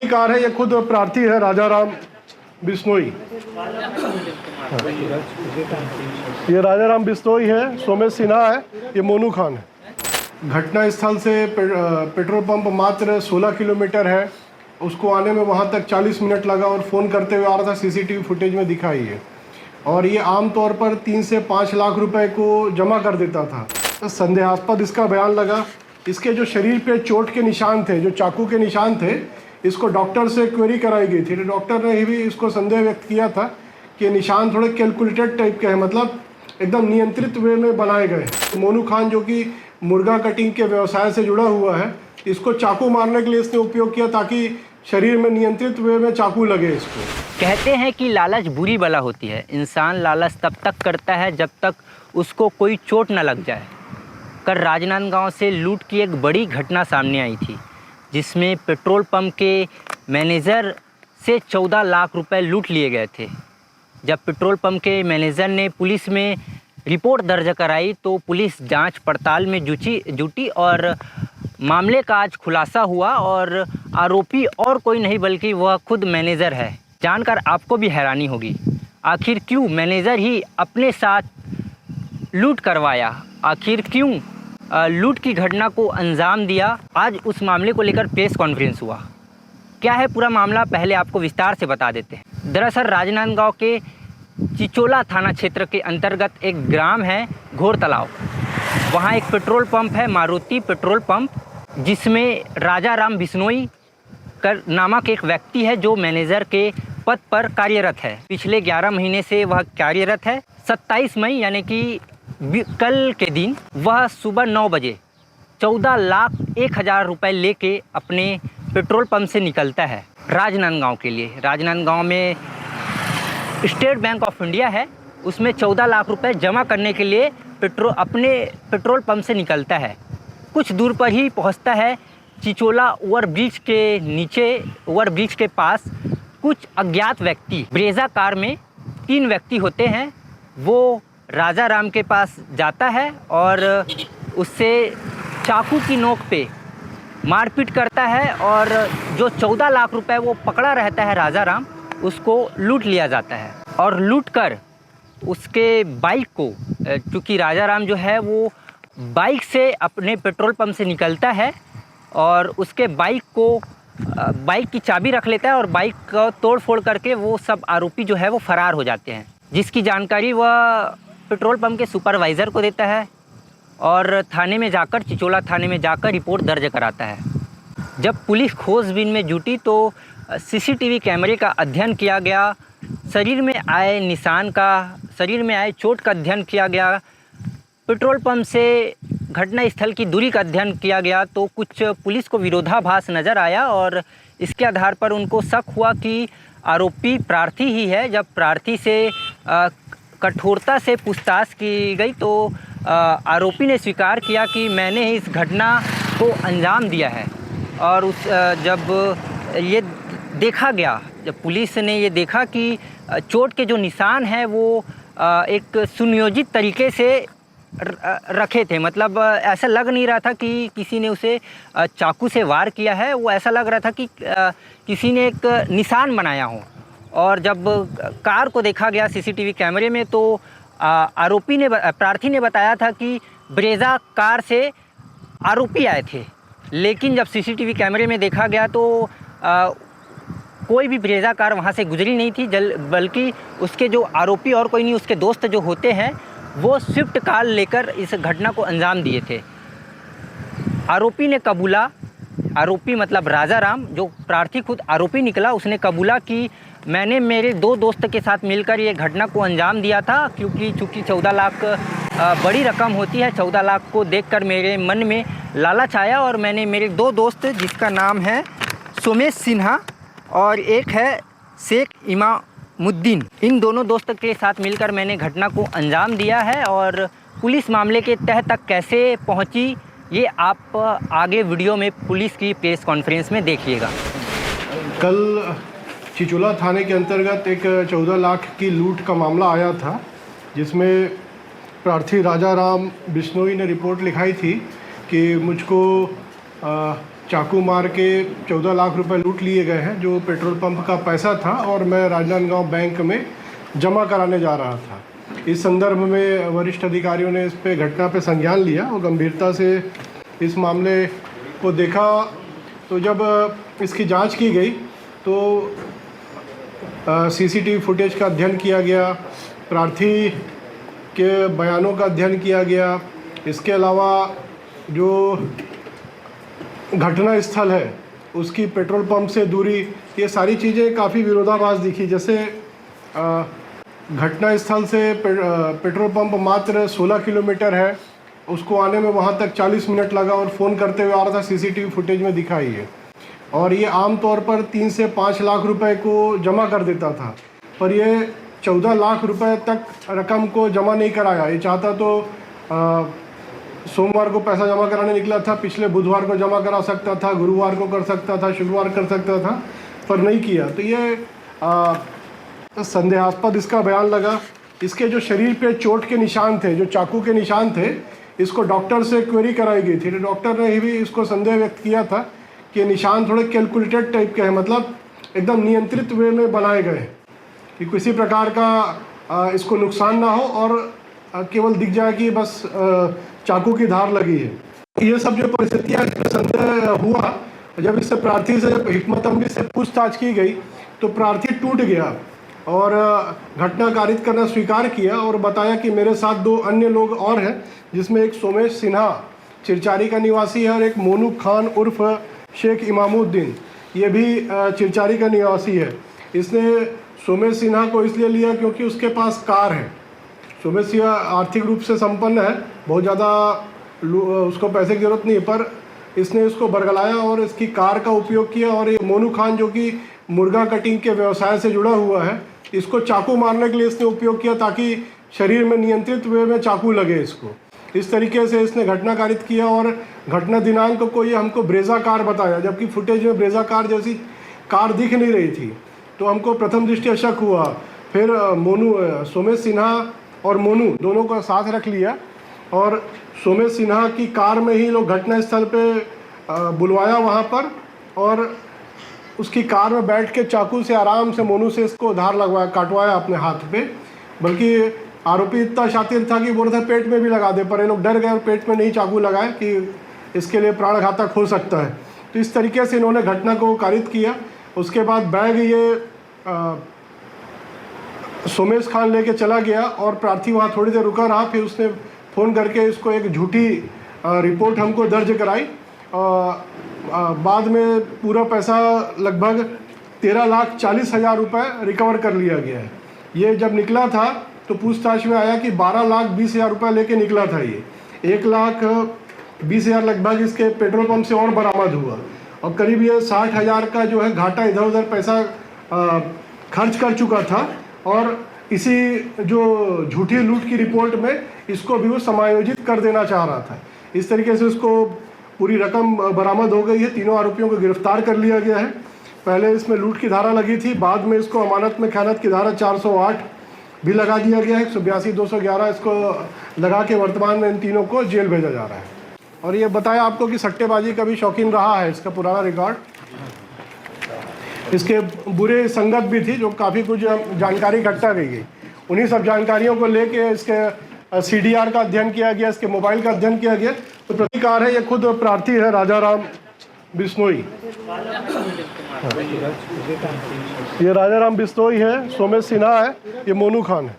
Car है, ये खुद प्रार्थी है राजा राम बिश्नोई। ये राजा राम बिश्नोई है, सोमेश सिन्हा है, ये मोनू खान है। घटना स्थल से पेट्रोल पंप मात्र 16 किलोमीटर है। उसको आने में वहाँ तक 40 मिनट लगा और फ़ोन करते हुए आ रहा था, सीसीटीवी फुटेज में दिखाई है। और ये आमतौर पर 3 से 5 लाख रुपए को जमा कर देता था। तो संदेहास्पद इसका बयान लगा। इसके जो शरीर पे चोट के निशान थे, जो चाकू के निशान थे, इसको डॉक्टर से क्वेरी कराई गई थी। तो डॉक्टर ने भी इसको संदेह व्यक्त किया था कि निशान थोड़े कैलकुलेटेड टाइप के हैं, मतलब एकदम नियंत्रित वे में बनाए गए। मोनू खान जो कि मुर्गा कटिंग के व्यवसाय से जुड़ा हुआ है, इसको चाकू मारने के लिए इसने उपयोग किया ताकि शरीर में नियंत्रित वे में चाकू लगे इसको। कहते हैं कि लालच बुरी बला होती है। इंसान लालच तब तक करता है जब तक उसको कोई चोट न लग जाए। कल राजनांदगांव से लूट की एक बड़ी घटना सामने आई थी, जिसमें पेट्रोल पंप के मैनेजर से 14 लाख रुपए लूट लिए गए थे। जब पेट्रोल पंप के मैनेजर ने पुलिस में रिपोर्ट दर्ज कराई तो पुलिस जांच पड़ताल में जुटी और मामले का आज खुलासा हुआ और आरोपी और कोई नहीं बल्कि वह खुद मैनेजर है। जानकर आपको भी हैरानी होगी, आखिर क्यों मैनेजर ही अपने साथ लूट करवाया, आखिर क्यों लूट की घटना को अंजाम दिया। आज उस मामले को लेकर प्रेस कॉन्फ्रेंस हुआ। क्या है पूरा मामला, पहले आपको विस्तार से बता देते हैं। दरअसल राजनांदगांव के चिचोला थाना क्षेत्र के अंतर्गत एक ग्राम है घोर तालाब। वहाँ एक पेट्रोल पंप है, मारुति पेट्रोल पंप, जिसमें राजा राम बिश्नोई नामक एक व्यक्ति है जो मैनेजर के पद पर कार्यरत है। पिछले 11 महीने से वह कार्यरत है। 27 मई यानी कि कल के दिन वह सुबह 9 बजे 14,01,000 रुपये लेके अपने पेट्रोल पंप से निकलता है राजनांदगांव के लिए। राजनांदगांव में स्टेट बैंक ऑफ इंडिया है, उसमें 14 लाख रुपए जमा करने के लिए अपने पेट्रोल पंप से निकलता है। कुछ दूर पर ही पहुंचता है चिचोला ओवरब्रिज के नीचे, ओवरब्रिज के पास कुछ अज्ञात व्यक्ति ब्रेजा कार में 3 व्यक्ति होते हैं। वो राजा राम के पास जाता है और उससे चाकू की नोक पे मारपीट करता है और जो 14 लाख रुपए वो पकड़ा रहता है राजा राम, उसको लूट लिया जाता है। और लूट कर उसके बाइक को, चूँकि राजा राम जो है वो बाइक से अपने पेट्रोल पंप से निकलता है और उसके बाइक की चाबी रख लेता है और बाइक को तोड़ फोड़ करके वो सब आरोपी जो है वो फरार हो जाते हैं, जिसकी जानकारी वह पेट्रोल पंप के सुपरवाइज़र को देता है और थाने में जाकर, चिचोला थाने में जाकर रिपोर्ट दर्ज कराता है। जब पुलिस खोजबीन में जुटी तो सीसीटीवी कैमरे का अध्ययन किया गया, शरीर में आए निशान का, शरीर में आए चोट का अध्ययन किया गया, पेट्रोल पंप से घटना स्थल की दूरी का अध्ययन किया गया तो कुछ पुलिस को विरोधाभास नज़र आया और इसके आधार पर उनको शक हुआ कि आरोपी प्रार्थी ही है। जब प्रार्थी से कठोरता से पूछताछ की गई तो आरोपी ने स्वीकार किया कि मैंने ही इस घटना को अंजाम दिया है। और जब ये देखा गया, जब पुलिस ने ये देखा कि चोट के जो निशान हैं वो एक सुनियोजित तरीके से रखे थे, मतलब ऐसा लग नहीं रहा था कि किसी ने उसे चाकू से वार किया है, वो ऐसा लग रहा था कि किसी ने एक निशान बनाया हो। और जब कार को देखा गया सीसीटीवी कैमरे में तो प्रार्थी ने बताया था कि ब्रेजा कार से आरोपी आए थे, लेकिन जब सीसीटीवी कैमरे में देखा गया तो कोई भी ब्रेजा कार वहाँ से गुजरी नहीं थी, बल्कि उसके जो आरोपी और कोई नहीं, उसके दोस्त जो होते हैं वो स्विफ्ट कार लेकर इस घटना को अंजाम दिए थे। आरोपी ने कबूला, आरोपी मतलब राजा राम, जो प्रार्थी खुद आरोपी निकला, उसने कबूला कि मैंने मेरे 2 दोस्त के साथ मिलकर ये घटना को अंजाम दिया था, क्योंकि चूँकि 14 लाख बड़ी रकम होती है। 14 लाख को देखकर मेरे मन में लालच आया और मैंने मेरे 2 दोस्त, जिसका नाम है सोमेश सिन्हा और एक है शेख इमामुद्दीन, इन दोनों दोस्त के साथ मिलकर मैंने घटना को अंजाम दिया है। और पुलिस मामले के तह तक कैसे पहुंची ये आप आगे वीडियो में पुलिस की प्रेस कॉन्फ्रेंस में देखिएगा। कल चिचोला थाने के अंतर्गत एक 14 लाख की लूट का मामला आया था, जिसमें प्रार्थी राजा राम बिश्नोई ने रिपोर्ट लिखाई थी कि मुझको चाकू मार के 14 लाख रुपए लूट लिए गए हैं, जो पेट्रोल पंप का पैसा था और मैं राजनांदगांव बैंक में जमा कराने जा रहा था। इस संदर्भ में वरिष्ठ अधिकारियों ने इस पे घटना पे संज्ञान लिया और गंभीरता से इस मामले को देखा। तो जब इसकी जांच की गई तो सीसीटीवी फुटेज का अध्ययन किया गया, प्रार्थी के बयानों का अध्ययन किया गया। इसके अलावा जो घटना स्थल है उसकी पेट्रोल पंप से दूरी, ये सारी चीज़ें काफ़ी विरोधाभास दिखी। जैसे घटना स्थल से पेट्रोल पंप मात्र 16 किलोमीटर है, उसको आने में वहाँ तक 40 मिनट लगा और फ़ोन करते हुए आ रहा था, सीसीटीवी फुटेज में दिखाई है। और ये आम तौर पर 3 से 5 लाख रुपए को जमा कर देता था, पर ये 14 लाख रुपए तक रकम को जमा नहीं कराया। ये चाहता तो सोमवार को पैसा जमा कराने निकला था, पिछले बुधवार को जमा करा सकता था, गुरुवार को कर सकता था, शुक्रवार कर सकता था, पर नहीं किया। तो ये संदेहास्पद इसका बयान लगा। इसके जो शरीर पे चोट के निशान थे, जो चाकू के निशान थे, इसको डॉक्टर से क्वेरी कराई गई थी। तो डॉक्टर ने भी इसको संदेह व्यक्त किया था कि निशान थोड़े कैलकुलेटेड टाइप के हैं, मतलब एकदम नियंत्रित वे में बनाए गए हैं कि किसी प्रकार का इसको नुकसान ना हो और केवल दिख जाए कि बस चाकू की धार लगी है। ये सब जो परिस्थितियाँ संदेह हुआ, जब इससे प्रार्थी से हिकमत अमली से पूछताछ की गई तो प्रार्थी टूट गया और घटना कारित करना स्वीकार किया और बताया कि मेरे साथ 2 अन्य लोग और हैं, जिसमें एक सोमेश सिन्हा चिरचारी का निवासी है और एक मोनू खान उर्फ शेख इमामुद्दीन, ये भी चिरचारी का निवासी है। इसने सोमेश सिन्हा को इसलिए लिया क्योंकि उसके पास कार है। सोमेश सिन्हा आर्थिक रूप से संपन्न है, बहुत ज़्यादा उसको पैसे की जरूरत नहीं है, पर इसने इसको बरगलाया और इसकी कार का उपयोग किया। और ये मोनू खान जो कि मुर्गा कटिंग के व्यवसाय से जुड़ा हुआ है, इसको चाकू मारने के लिए इसने उपयोग किया ताकि शरीर में नियंत्रित वे में चाकू लगे इसको। इस तरीके से इसने घटना कारित किया और घटना दिनांक को ये हमको ब्रेजा कार बताया, जबकि फुटेज में ब्रेजा कार जैसी कार दिख नहीं रही थी। तो हमको प्रथम दृष्टया शक हुआ। फिर सोमेश सिन्हा और मोनू दोनों को साथ रख लिया और सोमेश सिन्हा की कार में ही लोग घटना स्थल पे बुलवाया वहाँ पर, और उसकी कार में बैठ के चाकू से आराम से मोनू से इसको धार लगवाया, काटवाया अपने हाथ पे। बल्कि आरोपी इतना शातिर था कि बोल रहा था पेट में भी लगा दे, पर ये लोग डर गए और पेट में नहीं चाकू लगाए कि इसके लिए प्राणघातक हो सकता है। तो इस तरीके से इन्होंने घटना को कारित किया। उसके बाद बैग ये सोमेश खान लेके चला गया और प्रार्थी वहाँ थोड़ी देर रुका रहा। फिर उसने फ़ोन करके इसको एक झूठी रिपोर्ट हमको दर्ज कराई। बाद में पूरा पैसा लगभग 13,40,000 रुपये रिकवर कर लिया गया है। ये जब निकला था तो पूछताछ में आया कि 12,20,000 रुपये लेके निकला था। ये 1,20,000 लगभग इसके पेट्रोल पंप से और बरामद हुआ और करीब ये 60,000 का जो है घाटा इधर उधर पैसा खर्च कर चुका था। और इसी जो झूठी लूट की रिपोर्ट में इसको भी वो समायोजित कर देना चाह रहा था। इस तरीके से उसको पूरी रकम बरामद हो गई है। तीनों आरोपियों को गिरफ्तार कर लिया गया है। पहले इसमें लूट की धारा लगी थी, बाद में इसको अमानत में खयानत की धारा 408 भी लगा दिया गया है। 182, 211 इसको लगा के वर्तमान में इन तीनों को जेल भेजा जा रहा है। और ये बताया आपको कि सट्टेबाजी का भी शौकीन रहा है, इसका पुराना रिकॉर्ड। इसके बुरे संगत भी थी, जो काफ़ी कुछ जानकारी इकट्ठा की गई। उन्हीं सब जानकारियों को लेके इसके CDR का अध्ययन किया गया, इसके मोबाइल का अध्ययन किया गया। तो प्रतिकार है, ये खुद प्रार्थी है राजाराम बिश्नोई। ये राजाराम बिश्नोई है, सोमेश सिन्हा है, ये मोनू खान है।